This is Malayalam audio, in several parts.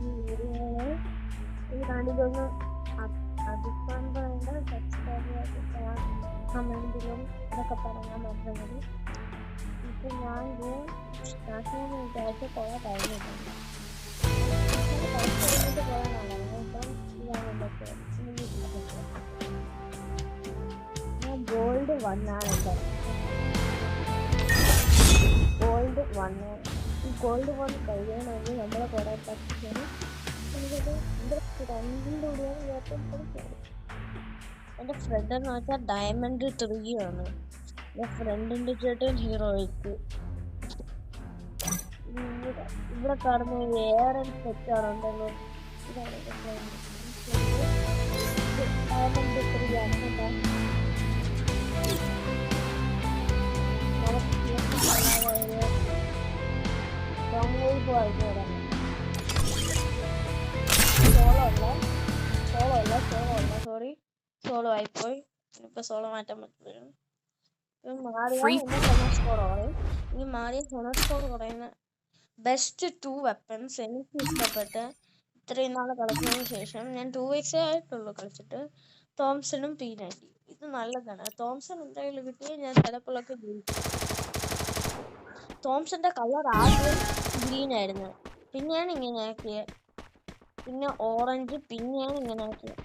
വീഡിയോകൾ ഈ കാണിക്കൊന്ന് അഭിപ്രായം സബ്സ്ക്രൈബ് കമൻറ്റിലും ഇതൊക്കെ പറയാൻ പറ്റുന്നത്. ഇപ്പം ഞാൻ സ്റ്റാർട്ടിങ് വിചാരിച്ച് കുറേ കഴിഞ്ഞിട്ടുണ്ട്. കഴിഞ്ഞിട്ട് കുറേ നാളാണ്. ഇപ്പം ഞാൻ ഗോൾഡ് 1 ആണ് കേട്ടോ. ഗോൾഡ് 1 ഈ ഗോൾഡ് 1 കഴിയണമെങ്കിൽ നമ്മളെ കുറേ പറ്റിയാണ്. എനിക്കത് എൻ്റെ ഫ്രണ്ടിൻ്റെ കൂടെയാണ് ഏറ്റവും പഠിച്ചത്. എൻ്റെ ഫ്രണ്ട് എന്ന് വെച്ചാൽ ഡയമണ്ട് 3 ആണ്. എൻ്റെ ഫ്രണ്ടിൻ്റെ ചേട്ടൻ ഹീറോയ്ക്ക്. ഇവിടെ കാണുന്ന വേറെ സെറ്റാണുണ്ടല്ലോ. ഇതാണ് എൻ്റെ ഫ്രണ്ട്. ഡയമണ്ട് 3 ആണ് കേട്ടോ. സോളോ ആയിപ്പോയി. ഇപ്പൊ സോളോ മാറ്റാൻ പറ്റില്ല. ഈ മാറിയ ഹൊണസ്കോർ കുറയുന്ന ബെസ്റ്റ് 2 വെപ്പൺസ് എനിക്ക് ഇഷ്ടപ്പെട്ട ഇത്രയും നാളെ കളിച്ചതിന് ശേഷം ഞാൻ 2x ആയിട്ടുള്ളൂ കളിച്ചിട്ട്. തോംസണും P90. ഇത് നല്ലതാണ്. തോംസൺ എന്തായാലും കിട്ടിയാൽ ഞാൻ ചിലപ്പോഴൊക്കെ ജയിക്കും. തോംസന്റെ കളർ ആദ്യം ഗ്രീൻ ആയിരുന്നു, പിന്നെയാണ് ഇങ്ങനെ ആക്കിയത്. പിന്നെ ഓറഞ്ച്, പിന്നെയാണ് ഇങ്ങനെ ആക്കിയത്.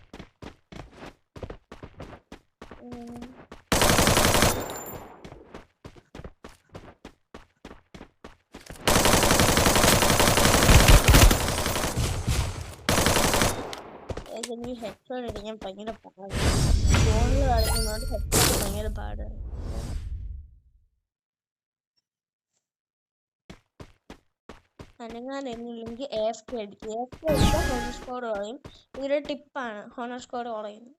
ഈ ഹെഡ്ഫോൺ അടിക്കാൻ ഭയങ്കര പാടാണ്. ഫോണിൽ കളിക്കുന്നതുകൊണ്ട് ഹെഡ്ഫോൺ ഭയങ്കര പാടാണ്. അനങ്ങാനെന്നില്ലെങ്കിൽ AFK അടിക്കും. AFK അടിച്ചാൽ ഹോണർ സ്കോർ കുറയും. ഇതൊരു ടിപ്പാണ്, ഹോണർ സ്കോർ കുറയുന്നത്.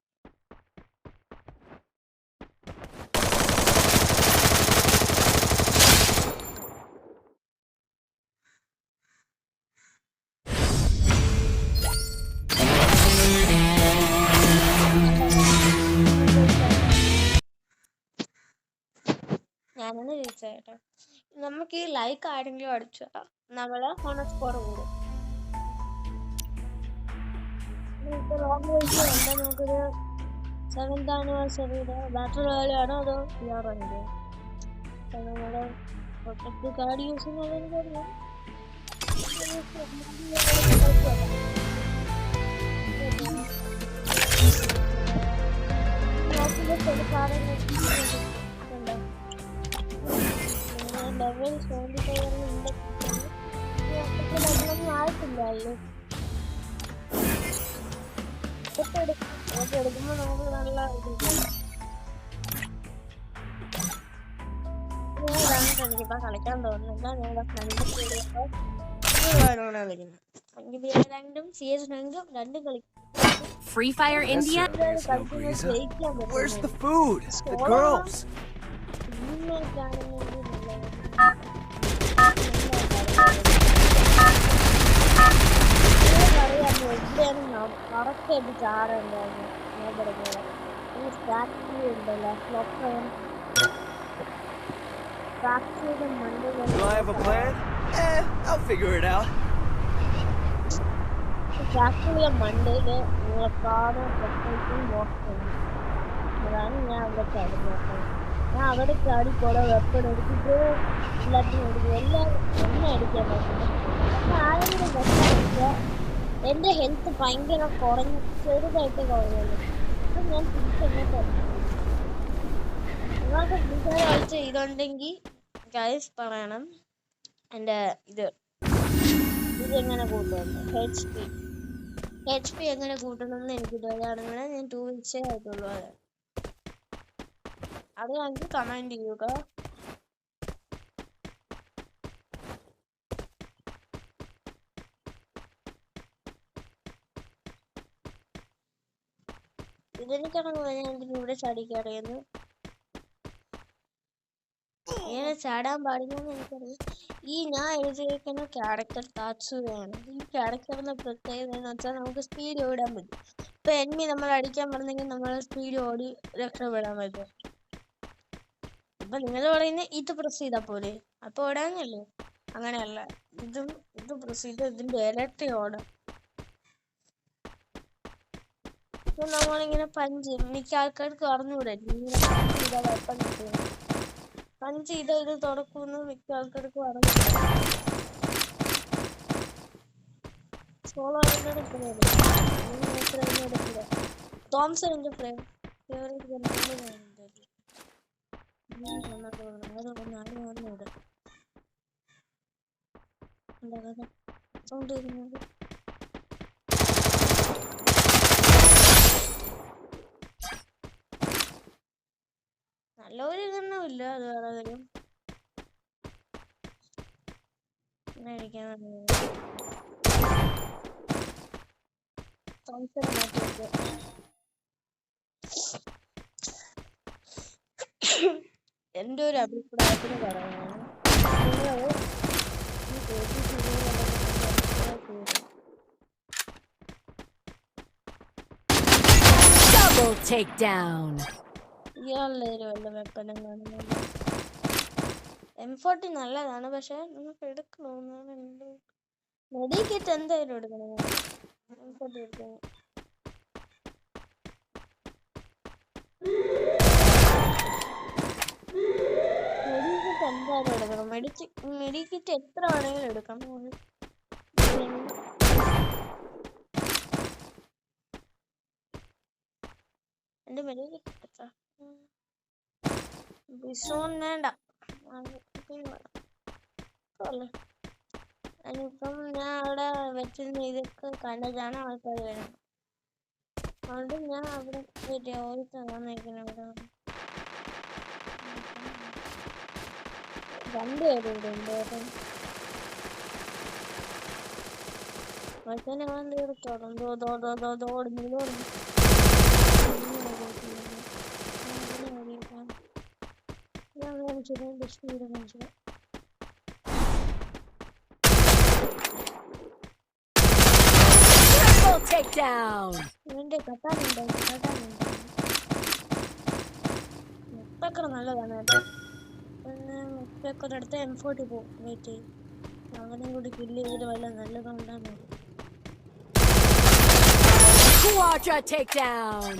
ഞാനാണ് ജയിച്ചേട്ടോ. നമുക്ക് ഈ ലൈക്ക് ആരെങ്കിലും അടിച്ചാൽ നമ്മളെ ഹോണർ സ്കോർ കൂടും. നമുക്കൊരു 7th ആനിവേഴ്സറിയുടെ ബാറ്റർ റോയലാണോ അതോ യാറാണോ? നമ്മുടെ പ്രൊട്ടക്ട് കാർഡ് യൂസ് ചെയ്യുന്നത് എനിക്കറിയാം. ലെവൽ 75 ആയിട്ടില്ലല്ലോ. എടുക്കുമ്പോ നമുക്ക് നല്ല എനിക്കിപ്പോ കളിക്കാൻ തോന്നുന്നില്ല. ഞങ്ങളുടെ ഫ്രണ്ട് രണ്ടും CS രണ്ടും കളിക്കും. Free Fire India. Where's the food? The girls. Do I have a plan? I'll figure it out. മണ്ടയില് നിങ്ങളെ കാണാൻ പ്രത്യേകിച്ചും നോക്കുന്നത്. അതാണ് ഞാൻ അവിടെ ചാടി നോക്കുന്നത്. ഞാൻ അവിടെ ചാടി കുറെ വെപ്പൺ എടുത്തിട്ട് എല്ലാത്തിനും എടുക്കും. എല്ലാവരും എന്നെ അടിക്കാൻ പറ്റുന്നത്. പക്ഷെ ആരെങ്കിലും വെച്ചാൽ എൻ്റെ ഹെൽത്ത് ഭയങ്കര ചെറുതായിട്ട് കുറയുള്ളൂ. അപ്പം ഞാൻ തിരിച്ചെങ്ങനെ നിങ്ങൾക്ക് വിചാരിച്ച ഇതുണ്ടെങ്കിൽ ഗൈസ് പറയണം. എൻ്റെ ഇതെങ്ങനെ കൂട്ടുമെന്ന് HP എങ്ങനെ കൂട്ടണമെന്ന് എനിക്കിതുവരെയാണെങ്കിൽ ഞാൻ 2 ആയിട്ടുള്ളൂ. അത് ഞങ്ങൾക്ക് കമൻറ്റ് ചെയ്യുക. ഇതെനിക്കാണെങ്കിൽ ഞാൻ ഇവിടെ ചാടിക്കറിയുന്നു. ഇങ്ങനെ ചാടാൻ പാടില്ലെന്ന് എനിക്കറിയാം. ഞാൻ എഴുതിയിരിക്കുന്ന ക്യാരക്ടർ താത്സുയാണ്. ഈ ക്യാരക്ടറിന്റെ പ്രത്യേകത എന്ന് വെച്ചാൽ നമുക്ക് സ്പീഡ് ഓടാൻ പറ്റും. ഇപ്പൊ എനിമി നമ്മൾ അടിക്കാൻ പറഞ്ഞെങ്കിൽ നമ്മൾ സ്പീഡ് ഓടി രക്ഷപ്പെടാൻ പറ്റും. അപ്പൊ നിങ്ങൾ പറയുന്നത് ഇത് പ്രസ് ചെയ്താൽ പോലെ അപ്പൊ ഓടാനല്ലേ? അങ്ങനെയല്ല, ഇത് പ്രസ് ചെയ്ത് ഇതിന്റെ ഇരട്ടി ഓടാം. നമ്മളിങ്ങനെ പഞ്ച് മിക്ക ആൾക്കാർക്ക് അറിഞ്ഞൂടെ ഇങ്ങനെ പഞ്ച് ചെയ്താൽ വെപ്പൺ കിട്ടും. പഞ്ച് ചെയ്ത ഇത് തുറക്കുന്നു മിക്ക ആൾക്കാർക്കും അറിഞ്ഞൂടെ. സോളോ എടുക്കില്ല, എടുക്കില്ല. തോംസൺ എന്റെ ഫേവറേറ്റ് സൗണ്ട് വരുന്നുണ്ട്. നല്ലൊരു ഇതൊന്നുമില്ല, അത് വേറെ കാര്യം. എന്റെ ഒരു അഭിപ്രായത്തിന് പറയുകയാണ്, Double takedown. ഇയാളുടെ വല്ല വെപ്പനും കാണുന്നില്ല. M40 നല്ലതാണ്, പക്ഷെ നമുക്ക് എടുക്കണമെന്നാണ് എന്റെ മെഡിക്കേറ്റ്. എന്തായാലും എടുക്കണം. M40 എടുക്കണം. മെഡിക്കേറ്റ് എന്തായാലും എടുക്കണം. മെഡിക്കേറ്റ് എത്ര വേണമെങ്കിലും എടുക്കണം. എന്റെ മെഡിക്കേറ്റ് എത്ര? ബിസോൺ വേണ്ട. അതിനിപ്പം ഞാൻ അവിടെ വെച്ചിരുന്ന ഇതൊക്കെ കണ്ടതാണ് ആൾക്കാർ വരുന്നത്. അതുകൊണ്ട് ഞാൻ അവിടെ വന്നേക്കുന്നത്. രണ്ടുപേരുണ്ട്. മറ്റേ തീർത്തോടുന്നു. Takedown. എന്റെ കട്ടാനുണ്ടോ? നല്ലതാണ് കേട്ടോ. മുട്ടൊക്കെ M40 പോകും. വെയിറ്റ് ചെയ്യും. അവനും കൂടി കില്ല് ചെയ്തിട്ട് വല്ല നല്ലതുണ്ടാകും. Quadra takedown.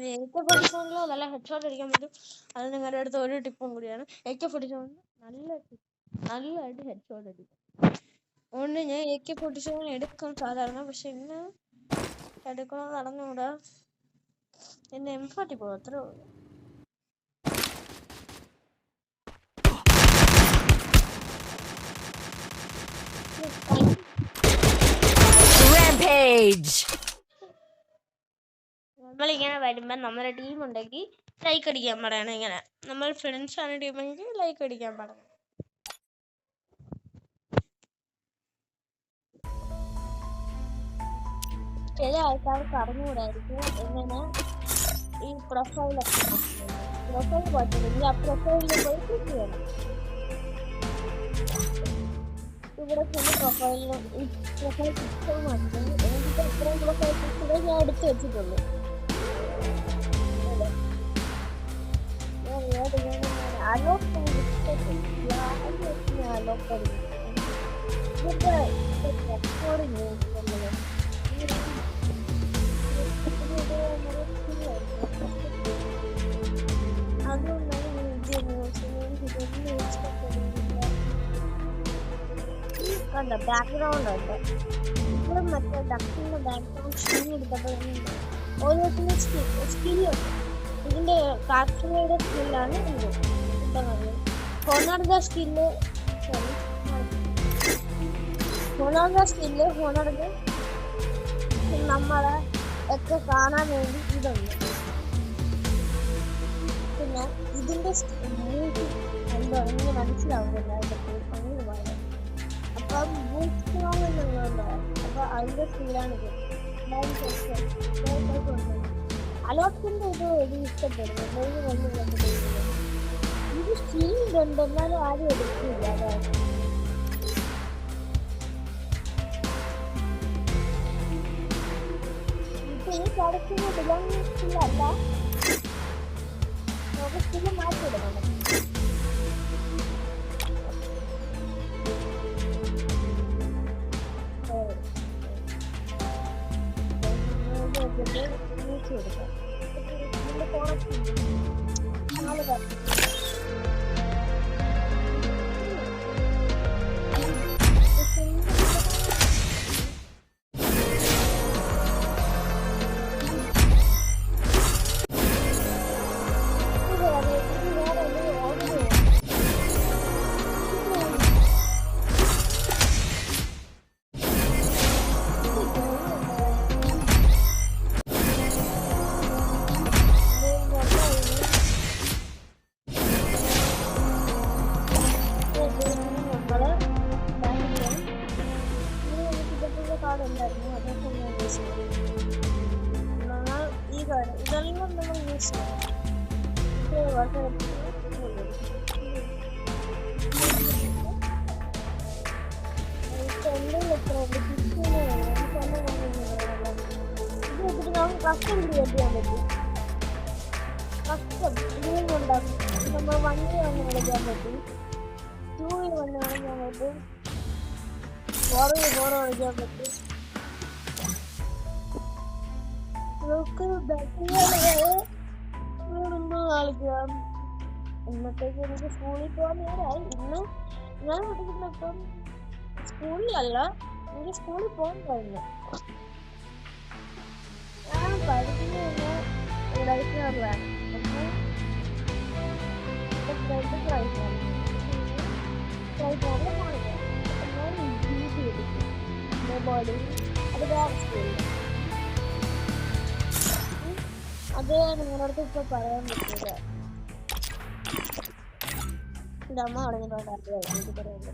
AK-47 നല്ല ഹെഡ്ഷോട്ട് അടിക്കാൻ പറ്റും. അത് നിങ്ങളുടെ അടുത്ത് ഒരു ടിപ്പും കൂടിയാണ്. AK-47 നല്ലതായിട്ട് ഹെഡ്ഷോട്ട് അടിക്കും. അതുകൊണ്ട് ഞാൻ AK-47 എടുക്കും സാധാരണ. പക്ഷെ ഇന്ന് എടുക്കണമെന്ന് അറിഞ്ഞൂടാ. എന്നെ M40 പോകും, അത്രേ ഉള്ളൂ. Rampage. നമ്മളിങ്ങനെ വരുമ്പോൾ നമ്മുടെ ടീം ഉണ്ടെങ്കിൽ ലൈക്ക് അടിക്കാൻ പറയണം. ഇങ്ങനെ നമ്മൾ ഫ്രണ്ട്സ് ആണ് ടീമെങ്കിൽ ലൈക്ക് അടിക്കാൻ പറയണം. ചില ആൾക്കാർക്ക് അറിഞ്ഞുകൂടായിരിക്കും എങ്ങനെ ഈ പ്രൊഫൈലൊക്കെ പോയിട്ടില്ലെങ്കിൽ ആ പ്രൊഫൈലിൽ പോയി ക്ലിക്ക് ചെയ്യണം. ഇവിടെ ചെന്ന് പ്രൊഫൈൽ പിക്ചർ വന്ന് എനിക്ക് ഇത്രയും പ്രൊഫൈൽ പിക്ചർ ഞാൻ എടുത്ത് വെച്ചിട്ടുള്ളൂ. ബാക്ക്ഗ്രൗണ്ട് ഉണ്ട്. ഇപ്പോഴും മറ്റേ ഡക്കിന്റെ ബാക്ക്ഗ്രൗണ്ട് സ്ക്രീൻ എടുത്തപ്പോൾ ഓരോരുത്തരും സ്കില്ലുണ്ട്. ഇതിന്റെ കാർട്ടൂണിയുടെ സ്കില്ലാണ് ഇത്. ഹോണറുടെ സ്കില്ല് നമ്മളെ ഒക്കെ കാണാൻ വേണ്ടി ഇതുണ്ട്. പിന്നെ ഇതിന്റെ എന്തോ എനിക്ക് മനസ്സിലാവുന്നില്ല അതിന്റെ അങ്ങനെ പറയാം. അപ്പം ബൂസ്റ്റോന്നുണ്ടോ, അപ്പൊ അതിന്റെ സ്കില്ലാണിത്. അലോട്ടിന്റെ ഇത് ഇഷ്ടപ്പെടുന്നു. ഇത് സ്കില്ലുണ്ട്, എന്നാലും ആരും എടുക്കില്ല. അതാണ് ഇപ്പൊ ഈ കളിക്കുന്ന ബിലോങ് സ്കില്ലല്ല, നമുക്ക് സ്കില്ല് മാറ്റിയിടണം. കസ്റ്റം ക്രിയേറ്റ് ചെയ്യാൻ പറ്റും. കസ്റ്റം ഉണ്ടാക്കും. നമ്മൾ 1 വന്ന് കളിക്കാൻ പറ്റും, 2 വന്ന് കളിക്കാൻ പറ്റും, 4 കളിക്കാൻ പറ്റും. നമുക്ക് ബാറ്ററികള് കളിക്കാം. ഇന്നത്തേക്ക് എനിക്ക് സ്കൂളിൽ പോകാൻ നേരമായി. ഇന്ന് ഞാൻ പഠിക്കുന്നപ്പം സ്കൂളിലല്ല, എനിക്ക് സ്കൂളിൽ പോകാൻ കഴിഞ്ഞു. ഞാൻ പഠിക്കുന്നത് ലൈഫിലാണ്. അത് വേറെ സ്കൂളിൽ. അത് നിങ്ങളടുത്ത് ഇപ്പൊ പറയാൻ പറ്റില്ല. എന്റെ അമ്മ പറഞ്ഞിട്ടുണ്ടായിരുന്നു എനിക്ക് പറയുന്നത്.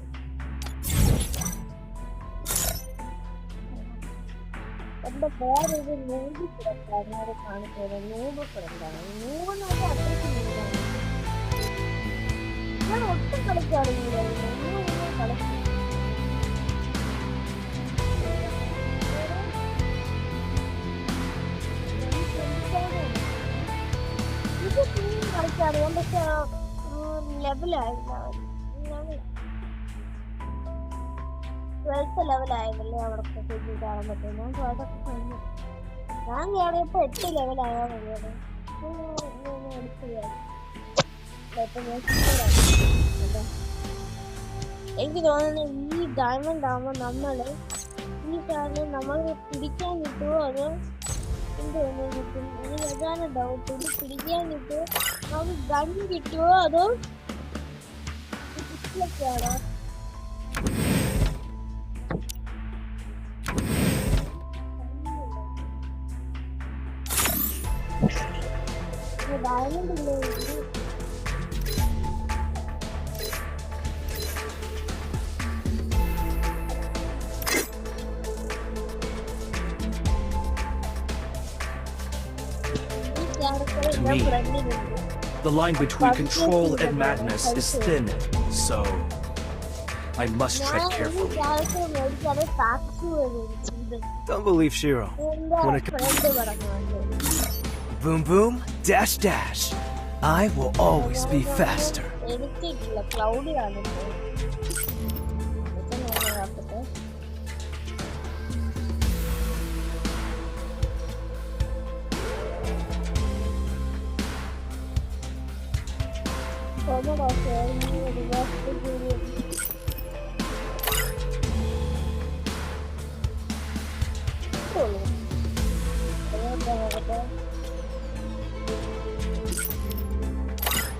എന്റെ വേറൊരു നൂബ് ഫ്രണ്ടാണ് അത് കാണിച്ചത്. നൂബ് ഫ്രണ്ടാണ്. നൂബെന്ന് പറഞ്ഞാൽ അത്രയ്ക്ക് നൂബാണ്. ഞാൻ ഒട്ടും കളിക്കാറില്ല. കളിക്കും. ഇത് പിന്നെയും കളിക്കാറിയാം, പക്ഷെ ലെവലായില്ല. 12th ലെവലായതല്ലേ അവിടെ കാണാൻ പറ്റും. ഞാൻ 12th കഴിഞ്ഞു. ഞാൻ കയറിയപ്പോ 8 ലെവലായാൽ മതിയാണ്. എനിക്ക് തോന്നുന്നു ഈ ഡയമണ്ട് ആകുമ്പോൾ നമ്മള് ഈ കാരണം നമ്മൾ പിടിക്കാൻ കിട്ടുമോ അതോ എന്ത് കിട്ടും? എനിക്ക് അതാണ് ഡൗട്ട്. ഇത് പിടിക്കാൻ കിട്ടുമോ, നമുക്ക് ഗൺ കിട്ടുമോ അതോ ആണോ? ഡയമണ്ട് ഇല്ലേ? Me, the line between control and madness is thin, so I must tread carefully. Don't believe Shiro. When it boom boom, dash dash, I will always be faster.